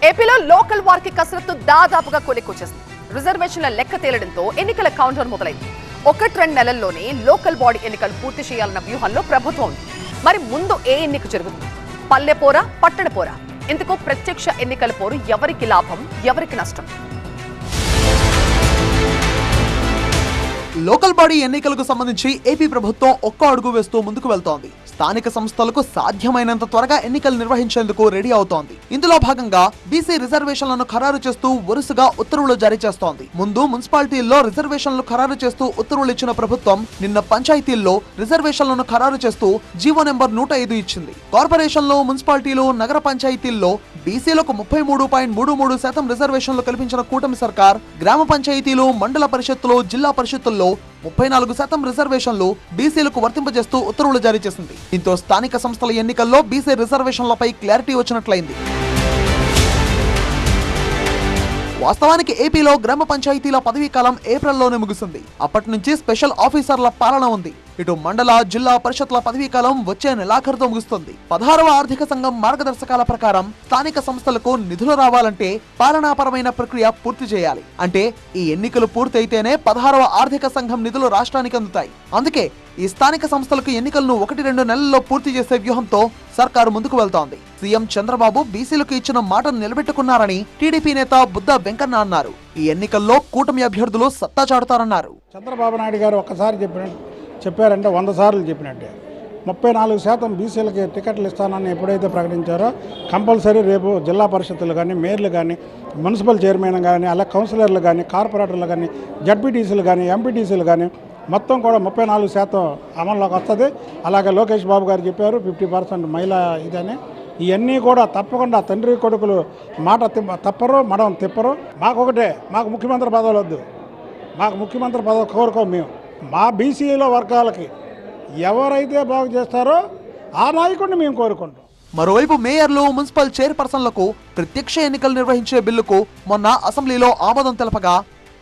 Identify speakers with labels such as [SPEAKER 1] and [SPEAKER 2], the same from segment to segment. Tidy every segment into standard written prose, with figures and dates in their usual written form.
[SPEAKER 1] ఏపీలో లోకల్ వారికి కసరత్తు దాదాపుగా కొలిక్కొచ్చేసింది. రిజర్వేషన్ల లెక్క తేలడంతో ఎన్నికల కౌంటర్ మొదలైంది. 1-2 నెలల్లోనే లోకల్ బాడీ ఎన్నికలు పూర్తి చేయాలన్న వ్యూహంలో ప్రభుత్వం ఉంది. మరి ముందు ఏ ఎన్నిక జరుగుతుంది? పల్లె పోరా, పట్టణ పోరా? ఇందుకు ప్రత్యక్ష ఎన్నికల పోరు ఎవరికి లాభం, ఎవరికి నష్టం?
[SPEAKER 2] లోకల్ బాడీ ఎన్నికలకు సంబంధించి ఏపీ ప్రభుత్వం ఒక్క అడుగు వేస్తూ ముందుకు వెళ్తోంది. స్థానిక సంస్థలకు సాధ్యమైనంత త్వరగా ఎన్నికలు నిర్వహించేందుకు రెడీ అవుతోంది. ఇందులో భాగంగా బీసీ రిజర్వేషన్లను ఖరారు చేస్తూ వరుసగా ఉత్తర్వులు జారీ చేస్తోంది. ముందు మున్సిపాలిటీల్లో రిజర్వేషన్లు ఖరారు చేస్తూ ఉత్తర్వులు ఇచ్చిన ప్రభుత్వం నిన్న పంచాయతీల్లో రిజర్వేషన్లను ఖరారు చేస్తూ జీవో నెంబర్ 105 ఇచ్చింది. కార్పొరేషన్లు, మున్సిపాలిటీలు, నగర పంచాయతీల్లో బీసీలకు 33.33% రిజర్వేషన్లు కల్పించిన కూటమి సర్కార్ గ్రామ పంచాయతీలు, మండల పరిషత్తులు, జిల్లా పరిషత్తుల్లో 34% రిజర్వేషన్లు బీసీలకు వర్తింపజేస్తూ ఉత్తర్వులు జారీ చేసింది. దీంతో స్థానిక సంస్థల ఎన్నికల్లో బీసీ రిజర్వేషన్లపై క్లారిటీ వచ్చినట్లయింది. వాస్తవానికి ఏపీలో గ్రామ పంచాయతీల పదవీ కాలం ఏప్రిల్లోనే ముగిసింది. అప్పటి నుంచి స్పెషల్ ఆఫీసర్ల పాలన ఉంది. ఇటు మండల, జిల్లా పరిషత్ల పదవీ కాలం వచ్చే నెలాఖరుతో ముగుస్తుంది. 16వ ఆర్థిక సంఘం మార్గదర్శకాల ప్రకారం స్థానిక సంస్థలకు నిధులు రావాలంటే పాలనాపరమైన ప్రక్రియ పూర్తి చేయాలి. అంటే ఈ ఎన్నికలు పూర్తయితేనే 16వ ఆర్థిక సంఘం నిధులు రాష్ట్రానికి అందుతాయి. అందుకే ఈ స్థానిక సంస్థలకు ఎన్నికలను 1-2 నెలల్లో పూర్తి చేసే వ్యూహంతో సర్కారు ముందుకు వెళ్తోంది. సీఎం చంద్రబాబు బీసీలకు ఇచ్చిన మాటను నిలబెట్టుకున్నారని టీడీపీ నేత బుద్ధా వెంకన్న అన్నారు. ఈ ఎన్నికల్లో కూటమి అభ్యర్థులు సత్తా చాటుతారన్నారు.
[SPEAKER 3] చంద్రబాబు నాయుడు గారు ఒక్కసారి చెప్పారంటే 100 సార్లు చెప్పినట్టే. 34% బీసీలకి టికెట్లు ఇస్తానని ఎప్పుడైతే ప్రకటించారో కంపల్సరీ రేపు జిల్లా పరిషత్తులు కానీ, మేయర్లు కానీ, మున్సిపల్ చైర్మన్ కానీ, అలాగే కౌన్సిలర్లు కానీ, కార్పొరేటర్లు కానీ, జడ్పీటీసీలు కానీ, ఎంపీటీసీలు కానీ మొత్తం కూడా 34% అమల్లోకి వస్తుంది. అలాగే లోకేష్ బాబు గారు చెప్పారు 50% మహిళా ఇదని. ఇవన్నీ కూడా తప్పకుండా తండ్రి కొడుకులు మాట తప్పరు, మడం తిప్పరు. మాకొకటే, మాకు ముఖ్యమంత్రి పదవులు వద్దు, మాకు ముఖ్యమంత్రి పదవి కోరుకోం. మేము మా బీసీలో వర్గాలకి ఎవరైతే బాగు చేస్తారో ఆ నాయకుడిని మేము కోరుకుంటాం.
[SPEAKER 2] మరోవైపు మేయర్లు, మున్సిపల్ చైర్పర్సన్లకు ప్రత్యక్ష ఎన్నికలు నిర్వహించే బిల్లుకు మొన్న అసెంబ్లీలో ఆమోదం తెలపగా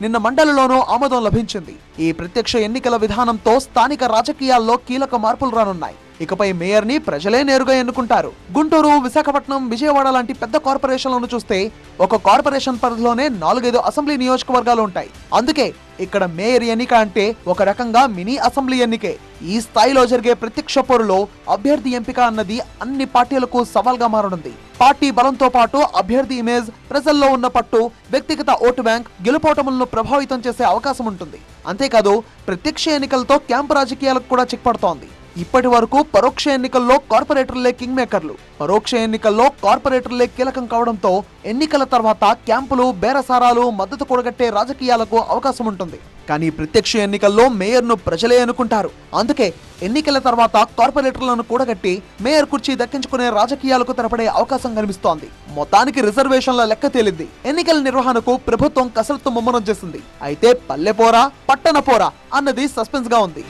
[SPEAKER 2] నిన్న మండలిలోనూ ఆమోదం లభించింది. ఈ ప్రత్యక్ష ఎన్నికల విధానంతో స్థానిక రాజకీయాల్లో కీలక మార్పులు రానున్నాయి. ఇకపై మేయర్ని ప్రజలే నేరుగా ఎన్నుకుంటారు. గుంటూరు, విశాఖపట్నం, విజయవాడ లాంటి పెద్ద కార్పొరేషన్లను చూస్తే ఒక కార్పొరేషన్ పరిధిలోనే 4-5 అసెంబ్లీ నియోజకవర్గాలు ఉంటాయి. అందుకే ఇక్కడ మేయర్ ఎన్నిక అంటే ఒక రకంగా మినీ అసెంబ్లీ ఎన్నికే. ఈ స్థాయిలో జరిగే ప్రత్యక్ష పోరులో అభ్యర్థి ఎంపిక అన్నది అన్ని పార్టీలకు సవాల్గా మారనుంది. పార్టీ బలంతో పాటు అభ్యర్థి ఇమేజ్, ప్రజల్లో ఉన్న పట్టు, వ్యక్తిగత ఓటు బ్యాంక్ గెలుపోటములను ప్రభావితం చేసే అవకాశం ఉంటుంది. అంతేకాదు ప్రత్యక్ష ఎన్నికలతో క్యాంపు రాజకీయాలకు కూడా చెక్ పడుతోంది. ఇప్పటి వరకు పరోక్ష ఎన్నికల్లో కార్పొరేటర్లే కింగ్ మేకర్లు, పరోక్ష ఎన్నికల్లో కార్పొరేటర్లే కీలకం కావడంతో ఎన్నికల తర్వాత క్యాంపులు, బేరసారాలు, మద్దతు కూడగట్టే రాజకీయాలకు అవకాశం ఉంటుంది. కానీ ప్రత్యక్ష ఎన్నికల్లో మేయర్ను ప్రజలే అనుకుంటారు. అందుకే ఎన్నికల తర్వాత కార్పొరేటర్లను కూడగట్టి మేయర్ కుర్చీ దక్కించుకునే రాజకీయాలకు తెరపడే అవకాశం కనిపిస్తోంది. మొత్తానికి రిజర్వేషన్ల లెక్క తేలింది. ఎన్నికల నిర్వహణకు ప్రభుత్వం కసరత్తు ముమ్మరం చేసింది. అయితే పల్లె పోరా, పట్టణ పోరా అన్నది సస్పెన్స్ గా ఉంది.